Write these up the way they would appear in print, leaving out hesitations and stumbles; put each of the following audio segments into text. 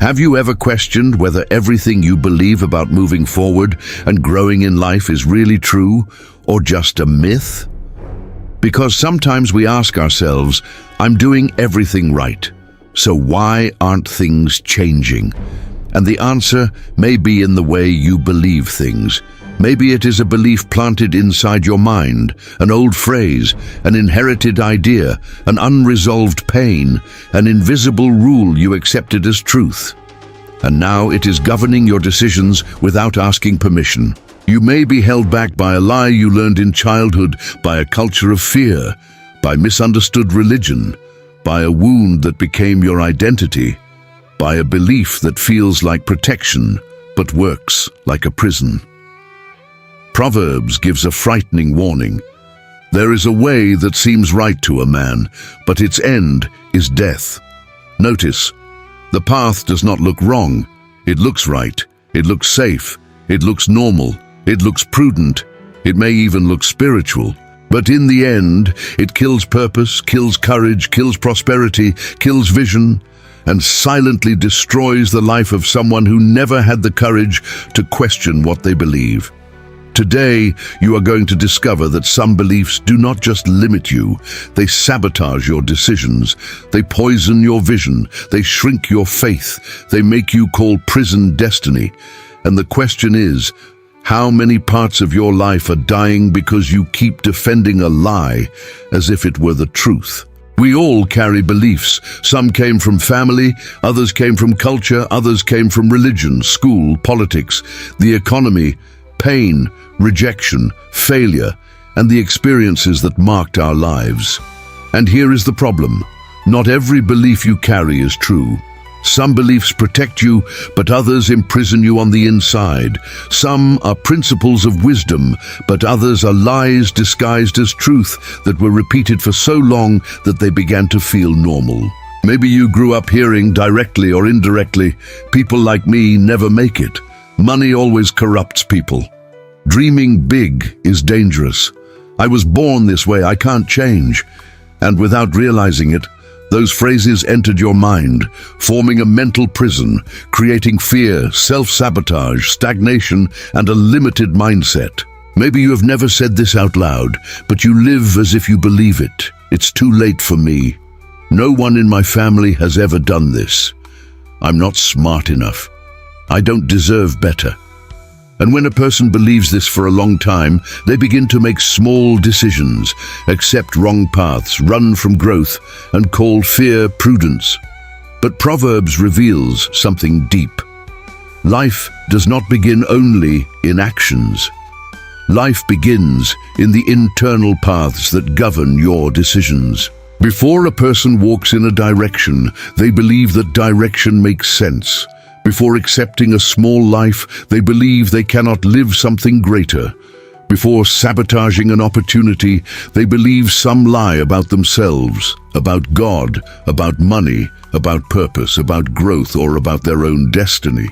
Have you ever questioned whether everything you believe about moving forward and growing in life is really true or just a myth? Because sometimes we ask ourselves, I'm doing everything right, so why aren't things changing? And the answer may be in the way you believe things. Maybe it is a belief planted inside your mind, an old phrase, an inherited idea, an unresolved pain, an invisible rule you accepted as truth. And now it is governing your decisions without asking permission. You may be held back by a lie you learned in childhood, by a culture of fear, by misunderstood religion, by a wound that became your identity, by a belief that feels like protection but works like a prison. Proverbs gives a frightening warning. There is a way that seems right to a man, but its end is death. Notice, the path does not look wrong. It looks right. It looks safe. It looks normal. It looks prudent. It may even look spiritual. But in the end, it kills purpose, kills courage, kills prosperity, kills vision, and silently destroys the life of someone who never had the courage to question what they believe. Today, you are going to discover that some beliefs do not just limit you, they sabotage your decisions, they poison your vision, they shrink your faith, they make you call prison destiny. And the question is, how many parts of your life are dying because you keep defending a lie as if it were the truth? We all carry beliefs. Some came from family, others came from culture, others came from religion, school, politics, the economy, pain, rejection, failure, and the experiences that marked our lives. And here is the problem. Not every belief you carry is true. Some beliefs protect you, but others imprison you on the inside. Some are principles of wisdom, but others are lies disguised as truth that were repeated for so long that they began to feel normal. Maybe you grew up hearing, directly or indirectly, people like me never make it. Money always corrupts people. Dreaming big is dangerous. I was born this way, I can't change. And without realizing it, those phrases entered your mind, forming a mental prison, creating fear, self-sabotage, stagnation, and a limited mindset. Maybe you have never said this out loud, but you live as if you believe it. It's too late for me. No one in my family has ever done this. I'm not smart enough. I don't deserve better. And when a person believes this for a long time, they begin to make small decisions, accept wrong paths, run from growth, and call fear prudence. But Proverbs reveals something deep. Life does not begin only in actions. Life begins in the internal paths that govern your decisions. Before a person walks in a direction, they believe that direction makes sense. Before accepting a small life, they believe they cannot live something greater. Before sabotaging an opportunity, they believe some lie about themselves, about God, about money, about purpose, about growth, or about their own destiny.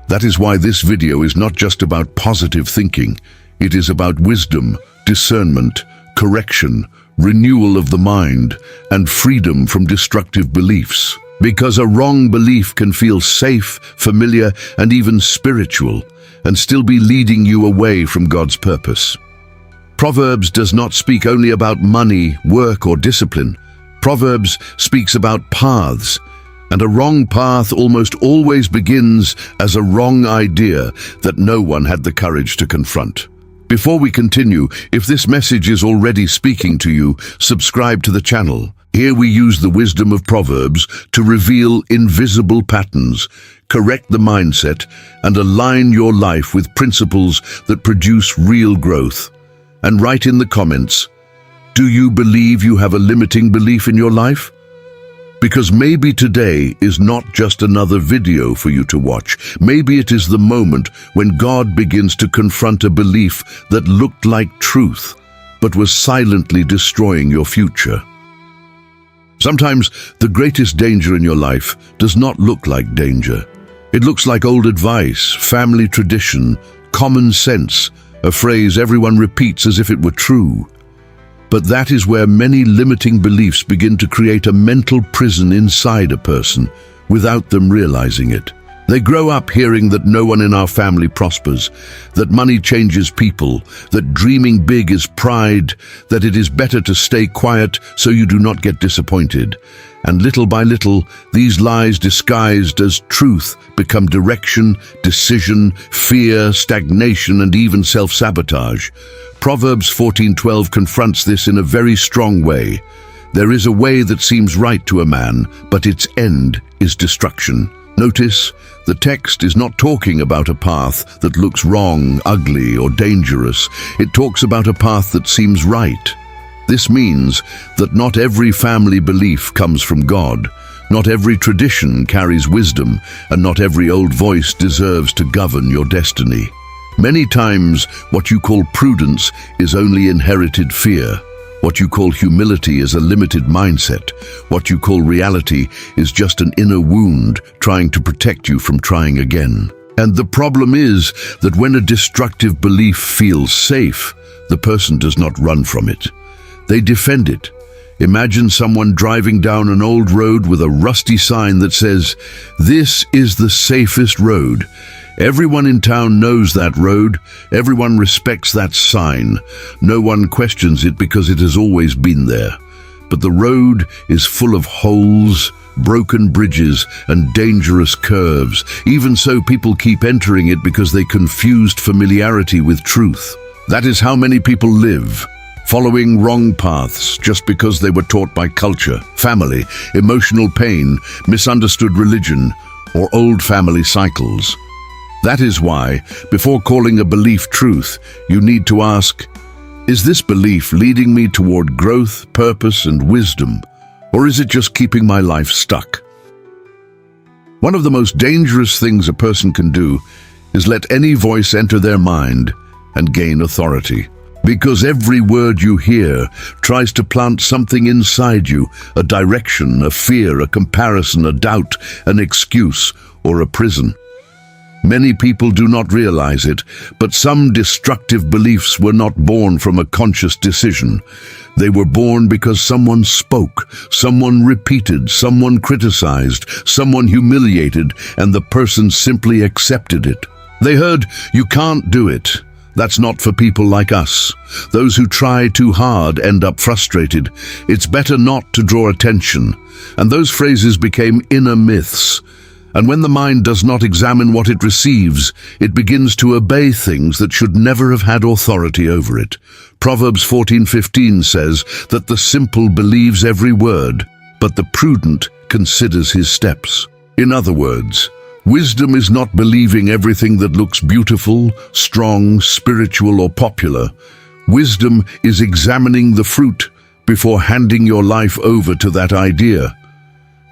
That is why this video is not just about positive thinking. It is about wisdom, discernment, correction, renewal of the mind, and freedom from destructive beliefs. Because a wrong belief can feel safe, familiar, and even spiritual, and still be leading you away from God's purpose. Proverbs does not speak only about money, work, or discipline. Proverbs speaks about paths, and a wrong path almost always begins as a wrong idea that no one had the courage to confront. Before we continue, if this message is already speaking to you, subscribe to the channel. Here we use the wisdom of Proverbs to reveal invisible patterns, correct the mindset, and align your life with principles that produce real growth. And write in the comments, do you believe you have a limiting belief in your life? Because maybe today is not just another video for you to watch. Maybe it is the moment when God begins to confront a belief that looked like truth, but was silently destroying your future. Sometimes the greatest danger in your life does not look like danger. It looks like old advice, family tradition, common sense, a phrase everyone repeats as if it were true. But that is where many limiting beliefs begin to create a mental prison inside a person, without them realizing it. They grow up hearing that no one in our family prospers, that money changes people, that dreaming big is pride, that it is better to stay quiet so you do not get disappointed. And little by little, these lies disguised as truth become direction, decision, fear, stagnation, and even self-sabotage. Proverbs 14:12 confronts this in a very strong way. There is a way that seems right to a man, but its end is destruction. Notice, the text is not talking about a path that looks wrong, ugly, or dangerous. It talks about a path that seems right. This means that not every family belief comes from God, not every tradition carries wisdom, and not every old voice deserves to govern your destiny. Many times, what you call prudence is only inherited fear. What you call humility is a limited mindset. What you call reality is just an inner wound trying to protect you from trying again. And the problem is that when a destructive belief feels safe, the person does not run from it. They defend it. Imagine someone driving down an old road with a rusty sign that says, "This is the safest road." Everyone in town knows that road. Everyone respects that sign. No one questions it because it has always been there. But the road is full of holes, broken bridges, and dangerous curves. Even so, people keep entering it because they confused familiarity with truth. That is how many people live, following wrong paths just because they were taught by culture, family, emotional pain, misunderstood religion, or old family cycles. That is why, before calling a belief truth, you need to ask, is this belief leading me toward growth, purpose, and wisdom, or is it just keeping my life stuck? One of the most dangerous things a person can do is let any voice enter their mind and gain authority. Because every word you hear tries to plant something inside you, a direction, a fear, a comparison, a doubt, an excuse, or a prison. Many people do not realize it, but some destructive beliefs were not born from a conscious decision. They were born because someone spoke, someone repeated, someone criticized, someone humiliated, and the person simply accepted it. They heard, "You can't do it. That's not for people like us. Those who try too hard end up frustrated. It's better not to draw attention." And those phrases became inner myths. And when the mind does not examine what it receives, it begins to obey things that should never have had authority over it. Proverbs 14:15 says that the simple believes every word, but the prudent considers his steps. In other words, wisdom is not believing everything that looks beautiful, strong, spiritual, or popular. Wisdom is examining the fruit before handing your life over to that idea.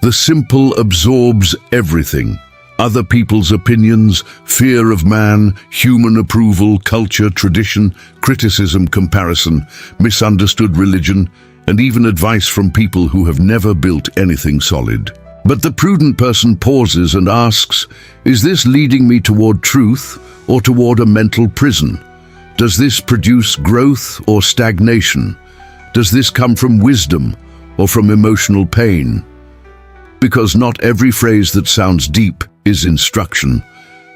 The simple absorbs everything. Other people's opinions, fear of man, human approval, culture, tradition, criticism, comparison, misunderstood religion, and even advice from people who have never built anything solid. But the prudent person pauses and asks, is this leading me toward truth or toward a mental prison? Does this produce growth or stagnation? Does this come from wisdom or from emotional pain? Because not every phrase that sounds deep is instruction.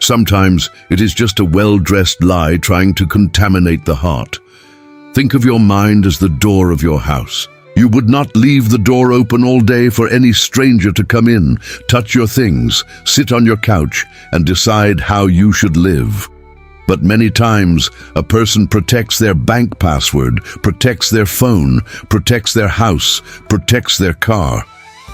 Sometimes it is just a well-dressed lie trying to contaminate the heart. Think of your mind as the door of your house. You would not leave the door open all day for any stranger to come in, touch your things, sit on your couch, and decide how you should live. But many times, a person protects their bank password, protects their phone, protects their house, protects their car,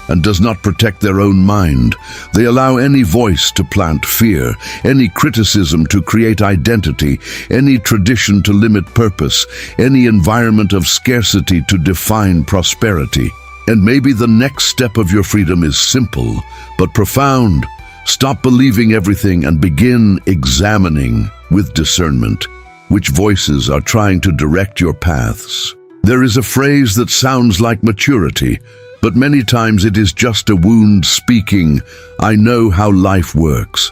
and does not protect their own mind. They allow any voice to plant fear, any criticism to create identity, any tradition to limit purpose, any environment of scarcity to define prosperity. And maybe the next step of your freedom is simple, but profound. Stop believing everything and begin examining with discernment which voices are trying to direct your paths. There is a phrase that sounds like maturity, but many times it is just a wound speaking, "I know how life works."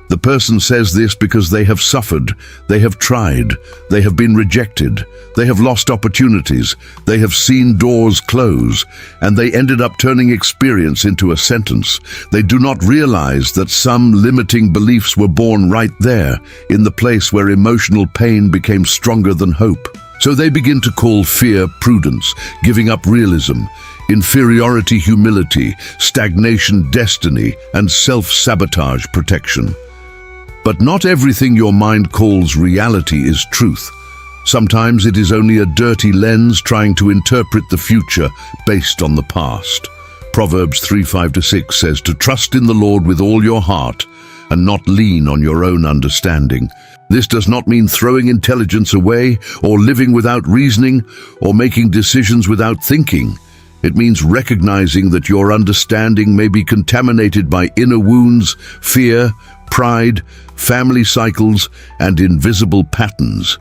The person says this because they have suffered, they have tried, they have been rejected, they have lost opportunities, they have seen doors close, and they ended up turning experience into a sentence. They do not realize that some limiting beliefs were born right there, in the place where emotional pain became stronger than hope. So they begin to call fear prudence, giving up realism, inferiority humility, stagnation destiny, and self-sabotage protection. But not everything your mind calls reality is truth. Sometimes it is only a dirty lens trying to interpret the future based on the past. Proverbs 3:5-6 says to trust in the Lord with all your heart and not lean on your own understanding. This does not mean throwing intelligence away or living without reasoning or making decisions without thinking. It means recognizing that your understanding may be contaminated by inner wounds, fear, pride, family cycles, and invisible patterns.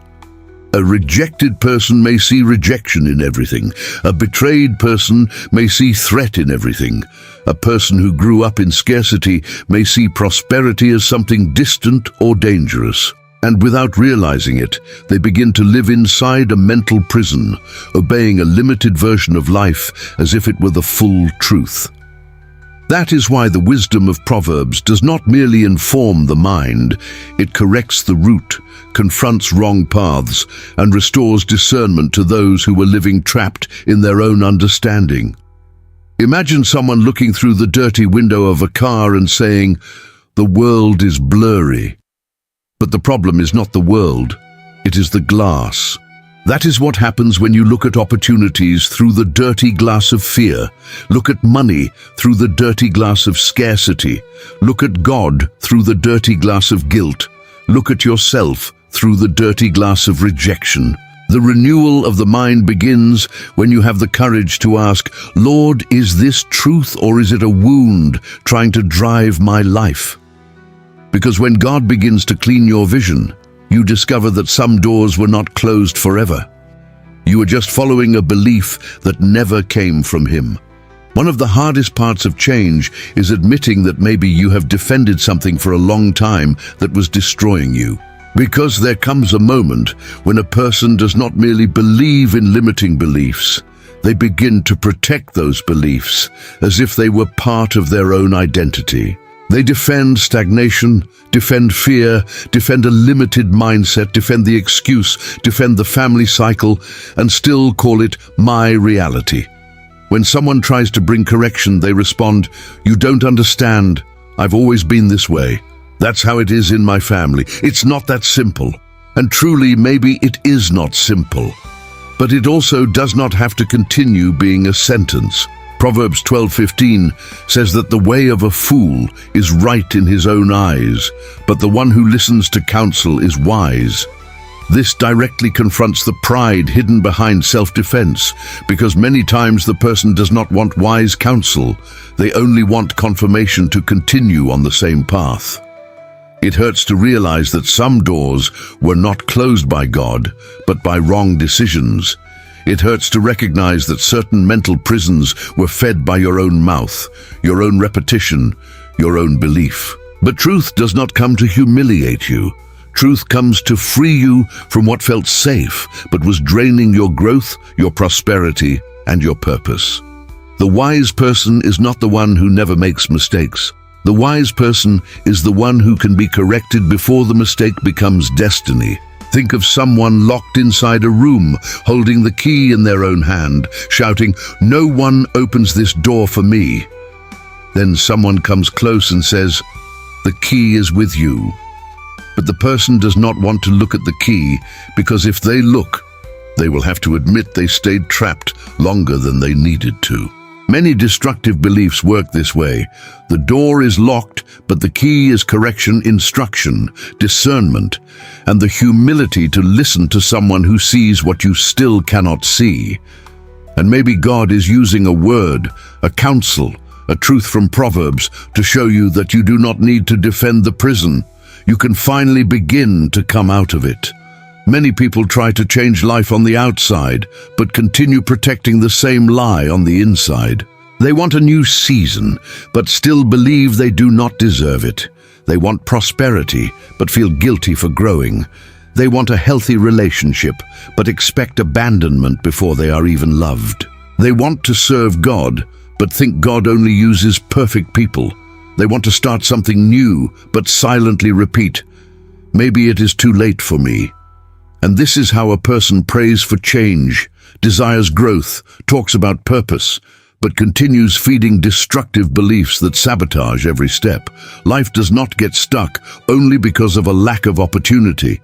A rejected person may see rejection in everything. A betrayed person may see threat in everything. A person who grew up in scarcity may see prosperity as something distant or dangerous. And without realizing it, they begin to live inside a mental prison, obeying a limited version of life as if it were the full truth. That is why the wisdom of Proverbs does not merely inform the mind, it corrects the root, confronts wrong paths, and restores discernment to those who were living trapped in their own understanding. Imagine someone looking through the dirty window of a car and saying, "The world is blurry." But the problem is not the world, it is the glass. That is what happens when you look at opportunities through the dirty glass of fear. Look at money through the dirty glass of scarcity. Look at God through the dirty glass of guilt. Look at yourself through the dirty glass of rejection. The renewal of the mind begins when you have the courage to ask, "Lord, is this truth or is it a wound trying to drive my life?" Because when God begins to clean your vision, you discover that some doors were not closed forever. You were just following a belief that never came from Him. One of the hardest parts of change is admitting that maybe you have defended something for a long time that was destroying you. Because there comes a moment when a person does not merely believe in limiting beliefs, they begin to protect those beliefs as if they were part of their own identity. They defend stagnation, defend fear, defend a limited mindset, defend the excuse, defend the family cycle, and still call it my reality. When someone tries to bring correction, they respond, "You don't understand. I've always been this way. That's how it is in my family." It's not that simple. And truly, maybe it is not simple. But it also does not have to continue being a sentence. Proverbs 12:15 says that the way of a fool is right in his own eyes, but the one who listens to counsel is wise. This directly confronts the pride hidden behind self-defense, because many times the person does not want wise counsel, they only want confirmation to continue on the same path. It hurts to realize that some doors were not closed by God, but by wrong decisions. It hurts to recognize that certain mental prisons were fed by your own mouth, your own repetition, your own belief. But truth does not come to humiliate you. Truth comes to free you from what felt safe, but was draining your growth, your prosperity, and your purpose. The wise person is not the one who never makes mistakes. The wise person is the one who can be corrected before the mistake becomes destiny. Think of someone locked inside a room, holding the key in their own hand, shouting, "No one opens this door for me." Then someone comes close and says, "The key is with you." But the person does not want to look at the key, because if they look, they will have to admit they stayed trapped longer than they needed to. Many destructive beliefs work this way. The door is locked, but the key is correction, instruction, discernment, and the humility to listen to someone who sees what you still cannot see. And maybe God is using a word, a counsel, a truth from Proverbs to show you that you do not need to defend the prison. You can finally begin to come out of it. Many people try to change life on the outside, but continue protecting the same lie on the inside. They want a new season, but still believe they do not deserve it. They want prosperity, but feel guilty for growing. They want a healthy relationship, but expect abandonment before they are even loved. They want to serve God, but think God only uses perfect people. They want to start something new, but silently repeat, "Maybe it is too late for me." And this is how a person prays for change, desires growth, talks about purpose, but continues feeding destructive beliefs that sabotage every step. Life does not get stuck only because of a lack of opportunity.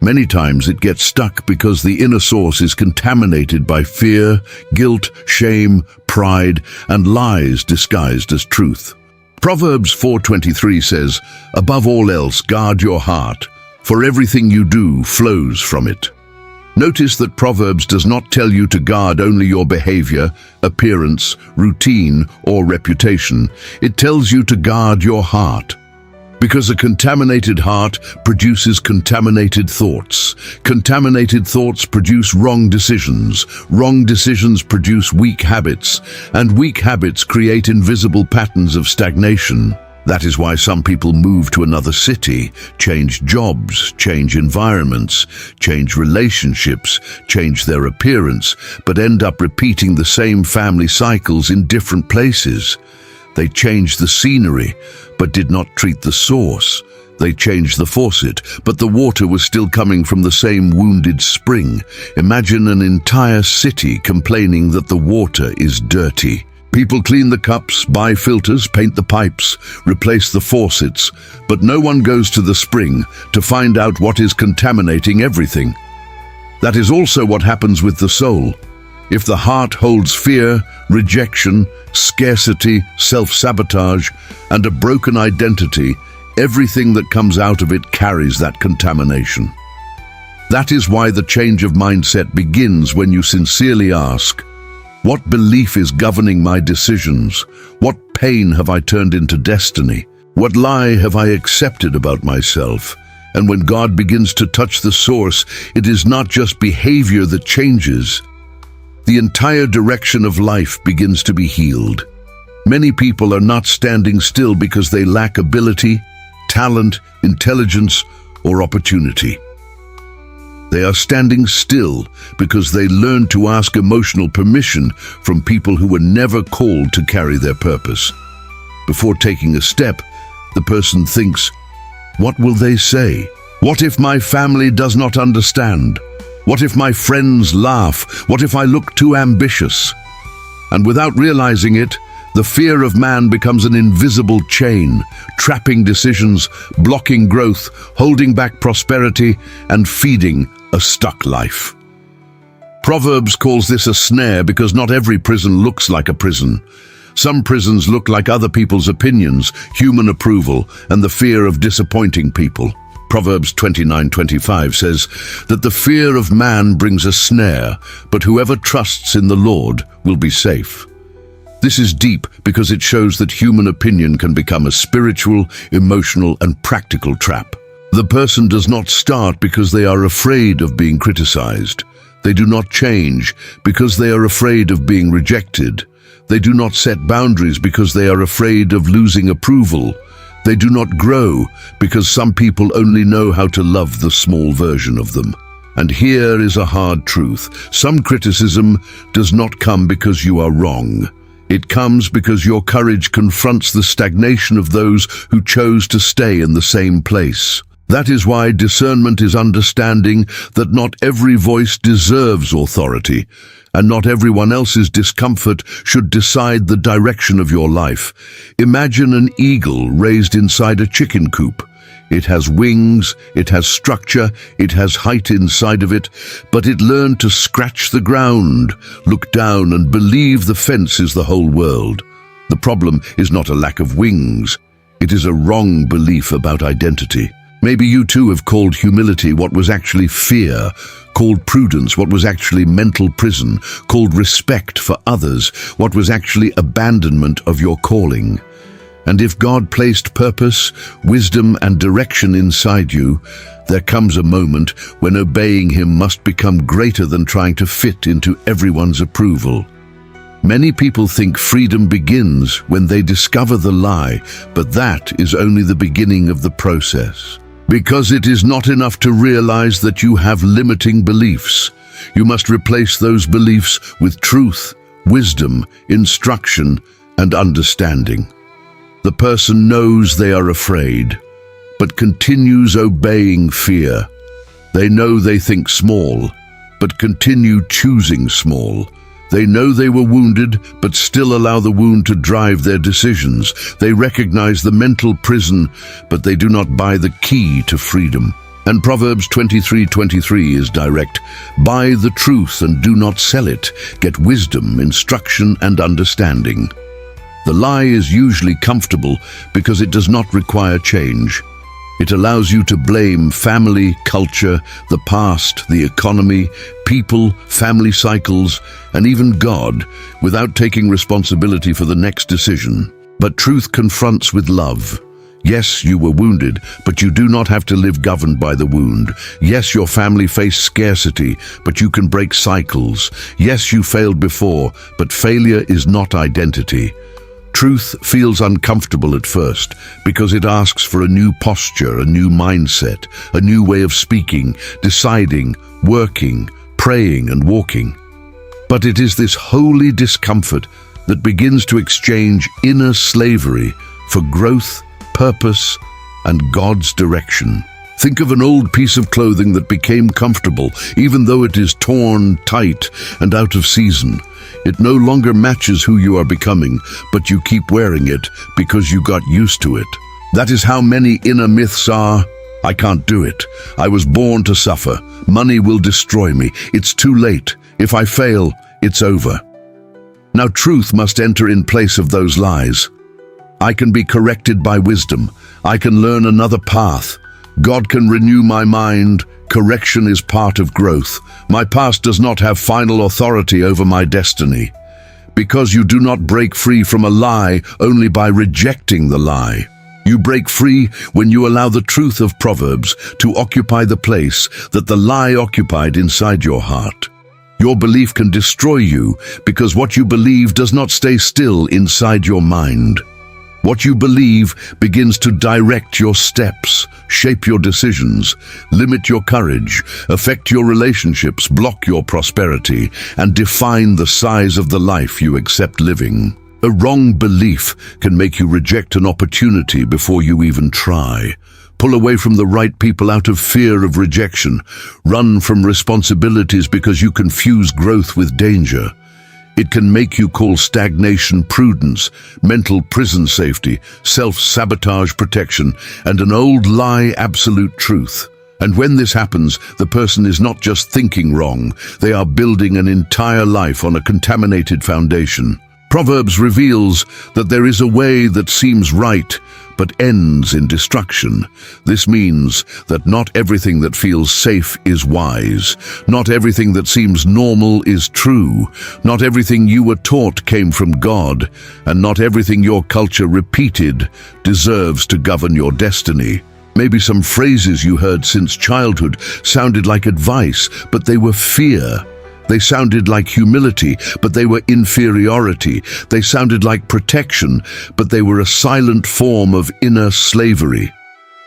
Many times it gets stuck because the inner source is contaminated by fear, guilt, shame, pride, and lies disguised as truth. Proverbs 4:23 says, "Above all else, guard your heart, for everything you do flows from it." Notice that Proverbs does not tell you to guard only your behavior, appearance, routine, or reputation. It tells you to guard your heart. Because a contaminated heart produces contaminated thoughts. Contaminated thoughts produce wrong decisions. Wrong decisions produce weak habits. And weak habits create invisible patterns of stagnation. That is why some people move to another city, change jobs, change environments, change relationships, change their appearance, but end up repeating the same family cycles in different places. They changed the scenery, but did not treat the source. They changed the faucet, but the water was still coming from the same wounded spring. Imagine an entire city complaining that the water is dirty. People clean the cups, buy filters, paint the pipes, replace the faucets, but no one goes to the spring to find out what is contaminating everything. That is also what happens with the soul. If the heart holds fear, rejection, scarcity, self-sabotage, and a broken identity, everything that comes out of it carries that contamination. That is why the change of mindset begins when you sincerely ask, what belief is governing my decisions? What pain have I turned into destiny? What lie have I accepted about myself? And when God begins to touch the source, it is not just behavior that changes. The entire direction of life begins to be healed. Many people are not standing still because they lack ability, talent, intelligence, or opportunity. They are standing still because they learned to ask emotional permission from people who were never called to carry their purpose. Before taking a step, the person thinks, "What will they say? What if my family does not understand? What if my friends laugh? What if I look too ambitious?" And without realizing it, the fear of man becomes an invisible chain, trapping decisions, blocking growth, holding back prosperity, and feeding a stuck life. Proverbs calls this a snare because not every prison looks like a prison. Some prisons look like other people's opinions, human approval, and the fear of disappointing people. Proverbs 29:25 says that the fear of man brings a snare, but whoever trusts in the Lord will be safe. This is deep because it shows that human opinion can become a spiritual, emotional, and practical trap. The person does not start because they are afraid of being criticized. They do not change because they are afraid of being rejected. They do not set boundaries because they are afraid of losing approval. They do not grow because some people only know how to love the small version of them. And here is a hard truth. Some criticism does not come because you are wrong. It comes because your courage confronts the stagnation of those who chose to stay in the same place. That is why discernment is understanding that not every voice deserves authority, and not everyone else's discomfort should decide the direction of your life. Imagine an eagle raised inside a chicken coop. It has wings, it has structure, it has height inside of it, but it learned to scratch the ground, look down, and believe the fence is the whole world. The problem is not a lack of wings. It is a wrong belief about identity. Maybe you too have called humility what was actually fear, called prudence what was actually mental prison, called respect for others what was actually abandonment of your calling. And if God placed purpose, wisdom, and direction inside you, there comes a moment when obeying Him must become greater than trying to fit into everyone's approval. Many people think freedom begins when they discover the lie, but that is only the beginning of the process. Because it is not enough to realize that you have limiting beliefs. You must replace those beliefs with truth, wisdom, instruction, and understanding. The person knows they are afraid, but continues obeying fear. They know they think small, but continue choosing small. They know they were wounded, but still allow the wound to drive their decisions. They recognize the mental prison, but they do not buy the key to freedom. And Proverbs 23:23 is direct. Buy the truth and do not sell it. Get wisdom, instruction, and understanding. The lie is usually comfortable because it does not require change. It allows you to blame family, culture, the past, the economy, people, family cycles, and even God, without taking responsibility for the next decision. But truth confronts with love. Yes, you were wounded, but you do not have to live governed by the wound. Yes, your family faced scarcity, but you can break cycles. Yes, you failed before, but failure is not identity. Truth feels uncomfortable at first because it asks for a new posture, a new mindset, a new way of speaking, deciding, working, praying, and walking. But it is this holy discomfort that begins to exchange inner slavery for growth, purpose, and God's direction. Think of an old piece of clothing that became comfortable, even though it is torn, tight, and out of season. It no longer matches who you are becoming, but you keep wearing it because you got used to it. That is how many inner myths are. I can't do it. I was born to suffer. Money will destroy me. It's too late. If I fail, it's over. Now truth must enter in place of those lies. I can be corrected by wisdom. I can learn another path. God can renew my mind. Correction is part of growth. My past does not have final authority over my destiny. Because you do not break free from a lie only by rejecting the lie. You break free when you allow the truth of Proverbs to occupy the place that the lie occupied inside your heart. Your belief can destroy you because what you believe does not stay still inside your mind. What you believe begins to direct your steps, shape your decisions, limit your courage, affect your relationships, block your prosperity, and define the size of the life you accept living. A wrong belief can make you reject an opportunity before you even try. Pull away from the right people out of fear of rejection. Run from responsibilities because you confuse growth with danger. It can make you call stagnation prudence, mental prison safety, self-sabotage protection, and an old lie absolute truth. And when this happens, the person is not just thinking wrong, they are building an entire life on a contaminated foundation. Proverbs reveals that there is a way that seems right, but ends in destruction. This means that not everything that feels safe is wise. Not everything that seems normal is true. Not everything you were taught came from God, and not everything your culture repeated deserves to govern your destiny. Maybe some phrases you heard since childhood sounded like advice, but they were fear. They sounded like humility, but they were inferiority. They sounded like protection, but they were a silent form of inner slavery.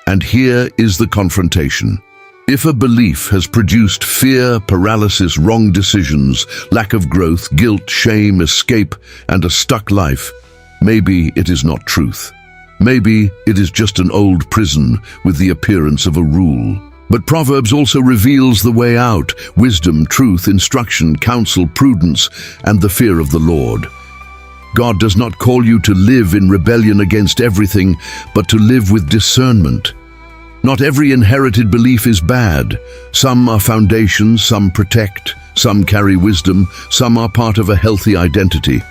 And here is the confrontation. If a belief has produced fear, paralysis, wrong decisions, lack of growth, guilt, shame, escape, and a stuck life, maybe it is not truth. Maybe it is just an old prison with the appearance of a rule. But Proverbs also reveals the way out: wisdom, truth, instruction, counsel, prudence, and the fear of the Lord. God does not call you to live in rebellion against everything, but to live with discernment. Not every inherited belief is bad. Some are foundations, some protect, some carry wisdom, some are part of a healthy identity.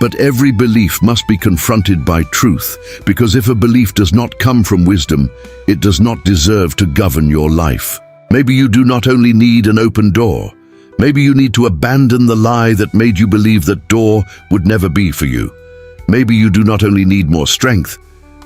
But every belief must be confronted by truth, because if a belief does not come from wisdom, it does not deserve to govern your life. Maybe you do not only need an open door. Maybe you need to abandon the lie that made you believe that door would never be for you. Maybe you do not only need more strength.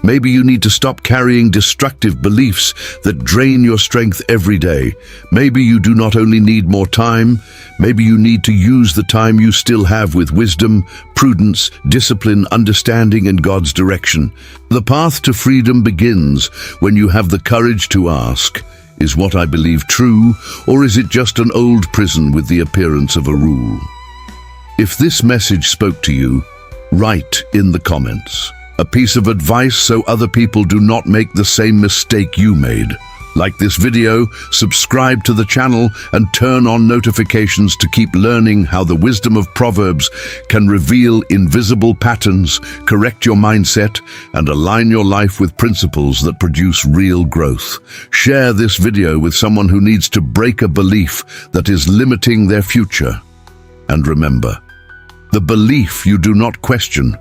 Maybe you need to stop carrying destructive beliefs that drain your strength every day. Maybe you do not only need more time, maybe you need to use the time you still have with wisdom, prudence, discipline, understanding, and God's direction. The path to freedom begins when you have the courage to ask, is what I believe true, or is it just an old prison with the appearance of a rule? If this message spoke to you, write in the comments a piece of advice so other people do not make the same mistake you made. Like this video, subscribe to the channel, and turn on notifications to keep learning how the wisdom of Proverbs can reveal invisible patterns, correct your mindset, and align your life with principles that produce real growth. Share this video with someone who needs to break a belief that is limiting their future. And remember, the belief you do not question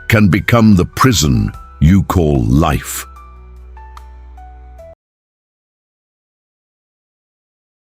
can become the prison you call life.